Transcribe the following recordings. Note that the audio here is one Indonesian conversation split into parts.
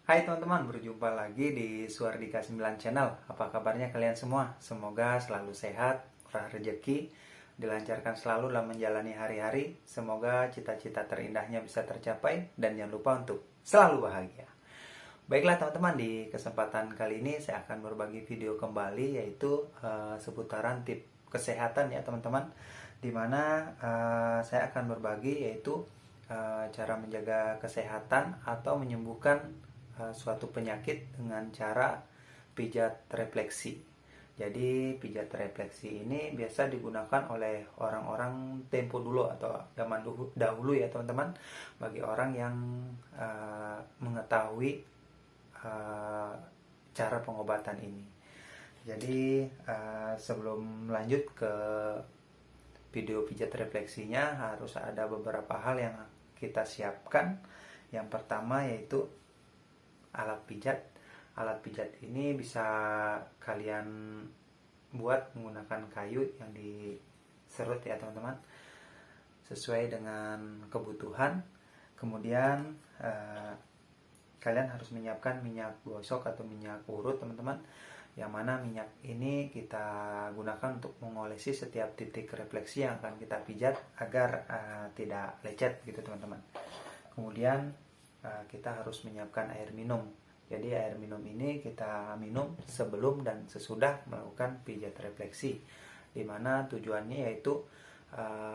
Hai teman-teman, berjumpa lagi di Suardika 9 Channel. Apa kabarnya kalian semua? Semoga selalu sehat, murah rezeki, dilancarkan selalu dalam menjalani hari-hari. Semoga cita-cita terindahnya bisa tercapai dan jangan lupa untuk selalu bahagia. Baiklah teman-teman, di kesempatan kali ini saya akan berbagi video kembali yaitu seputaran tip kesehatan ya teman-teman. Dimana saya akan berbagi yaitu cara menjaga kesehatan atau menyembuhkan suatu penyakit dengan cara pijat refleksi. Jadi pijat refleksi ini biasa digunakan oleh orang-orang tempo dulu atau zaman dahulu ya teman-teman, bagi orang yang mengetahui cara pengobatan ini. Jadi sebelum lanjut ke video pijat refleksinya, harus ada beberapa hal yang kita siapkan. Yang pertama yaitu alat pijat. Alat pijat ini bisa kalian buat menggunakan kayu yang diserut ya teman-teman, sesuai dengan kebutuhan. Kemudian kalian harus menyiapkan minyak gosok atau minyak urut teman-teman, yang mana minyak ini kita gunakan untuk mengolesi setiap titik refleksi yang akan kita pijat agar tidak lecet gitu teman-teman. Kemudian kita harus menyiapkan air minum. Jadi air minum ini kita minum sebelum dan sesudah melakukan pijat refleksi, dimana tujuannya yaitu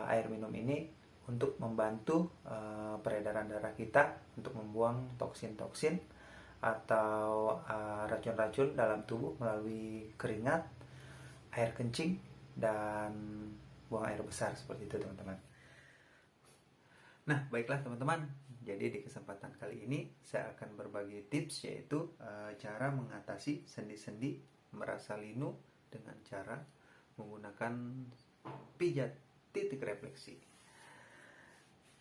air minum ini untuk membantu peredaran darah kita, untuk membuang toksin-toksin atau racun-racun dalam tubuh melalui keringat, air kencing, dan buang air besar seperti itu teman-teman. Nah, baiklah teman-teman, jadi di kesempatan kali ini saya akan berbagi tips yaitu cara mengatasi sendi-sendi merasa linu dengan cara menggunakan pijat titik refleksi.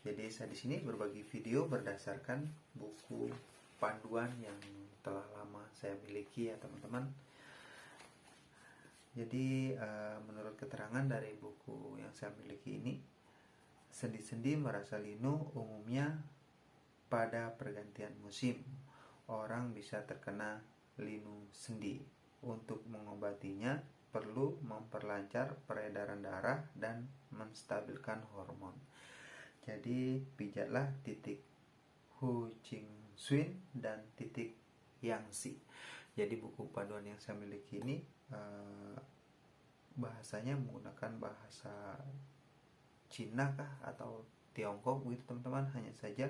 Jadi saya di sini berbagi video berdasarkan buku panduan yang telah lama saya miliki ya teman-teman. Jadi menurut keterangan dari buku yang saya miliki ini, sendi-sendi merasa linu umumnya pada pergantian musim. Orang bisa terkena linu sendi. Untuk mengobatinya perlu memperlancar peredaran darah dan menstabilkan hormon. Jadi pijatlah titik Hu Ching Swin dan titik Yangtze. Jadi buku panduan yang saya miliki ini bahasanya menggunakan bahasa Cina kah atau Tiongkok gitu teman-teman. Hanya saja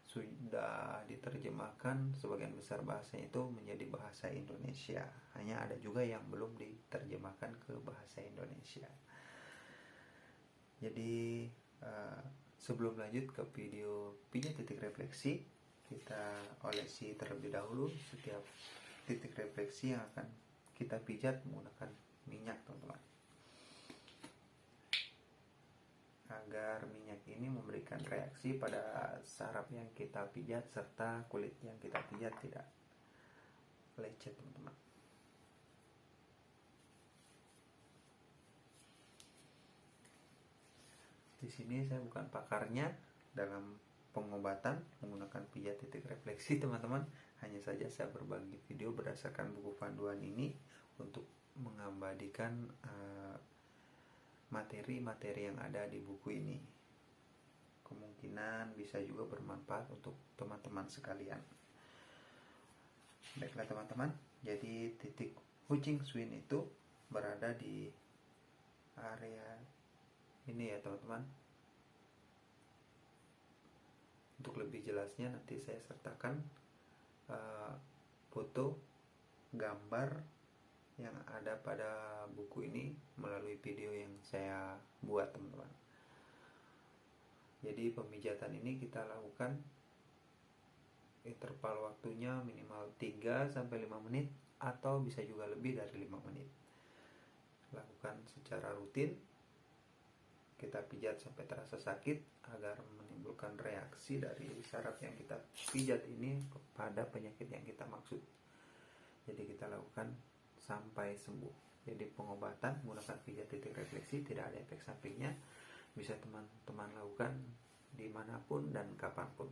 sudah diterjemahkan sebagian besar bahasanya itu menjadi bahasa Indonesia. Hanya ada juga yang belum diterjemahkan ke bahasa Indonesia. Jadi sebelum lanjut ke video pijat titik refleksi, kita olesi terlebih dahulu setiap titik refleksi yang akan kita pijat menggunakan minyak teman-teman, agar minyak ini memberikan reaksi pada saraf yang kita pijat serta kulit yang kita pijat tidak lecet teman-teman. Di sini saya bukan pakarnya dalam pengobatan menggunakan pijat titik refleksi teman-teman. Hanya saja saya berbagi video berdasarkan buku panduan ini untuk mengabadikan materi-materi yang ada di buku ini. Kemungkinan bisa juga bermanfaat untuk teman-teman sekalian. Baiklah teman-teman, jadi titik Hu Ching Swin itu berada di area ini ya teman-teman. Untuk lebih jelasnya nanti saya sertakan foto gambar yang ada pada buku ini melalui video yang saya buat teman-teman. Jadi pemijatan ini kita lakukan interval waktunya minimal 3-5 menit atau bisa juga lebih dari 5 menit. Lakukan secara rutin. Kita pijat sampai terasa sakit agar menimbulkan reaksi dari saraf yang kita pijat ini kepada penyakit yang kita maksud. Jadi kita lakukan sampai sembuh. Jadi pengobatan menggunakan pijat titik refleksi tidak ada efek sampingnya. Bisa teman-teman lakukan dimanapun dan kapanpun.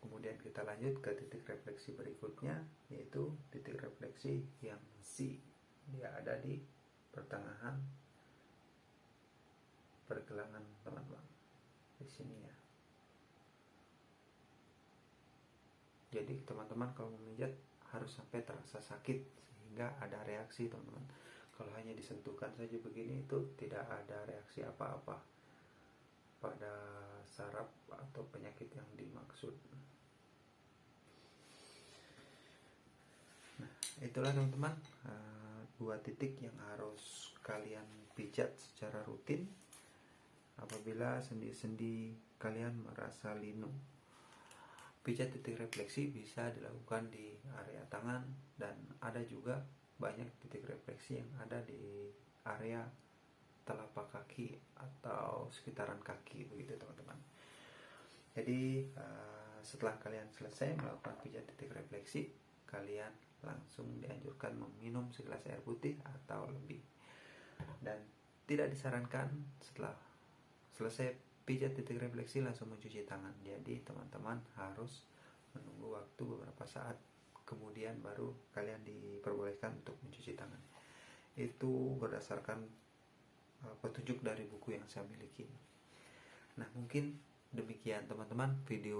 Kemudian kita lanjut ke titik refleksi berikutnya, yaitu titik refleksi yang C. Dia ada di pertengahan pergelangan teman-teman, di sini ya. Jadi teman-teman kalau memijat harus sampai terasa sakit sehingga ada reaksi teman-teman. Kalau hanya disentuhkan saja begini, itu tidak ada reaksi apa-apa pada saraf atau penyakit yang dimaksud. Nah, itulah teman-teman, dua titik yang harus kalian pijat secara rutin apabila sendi-sendi kalian merasa linu. Pijat titik refleksi bisa dilakukan di area tangan, dan ada juga banyak titik refleksi yang ada di area telapak kaki atau sekitaran kaki, begitu teman-teman. Jadi setelah kalian selesai melakukan pijat titik refleksi, kalian langsung dianjurkan meminum segelas air putih atau lebih, dan tidak disarankan setelah selesai pijat titik refleksi langsung mencuci tangan. Jadi teman-teman harus menunggu waktu beberapa saat kemudian baru kalian diperbolehkan untuk mencuci tangan. Itu berdasarkan petunjuk dari buku yang saya miliki. Nah, mungkin demikian teman-teman video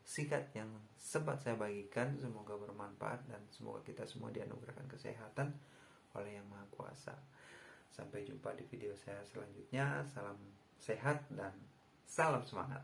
singkat yang sempat saya bagikan. Semoga bermanfaat dan semoga kita semua dianugerahkan kesehatan oleh Yang Maha Kuasa. Sampai jumpa di video saya selanjutnya. Salam sehat dan salam semangat.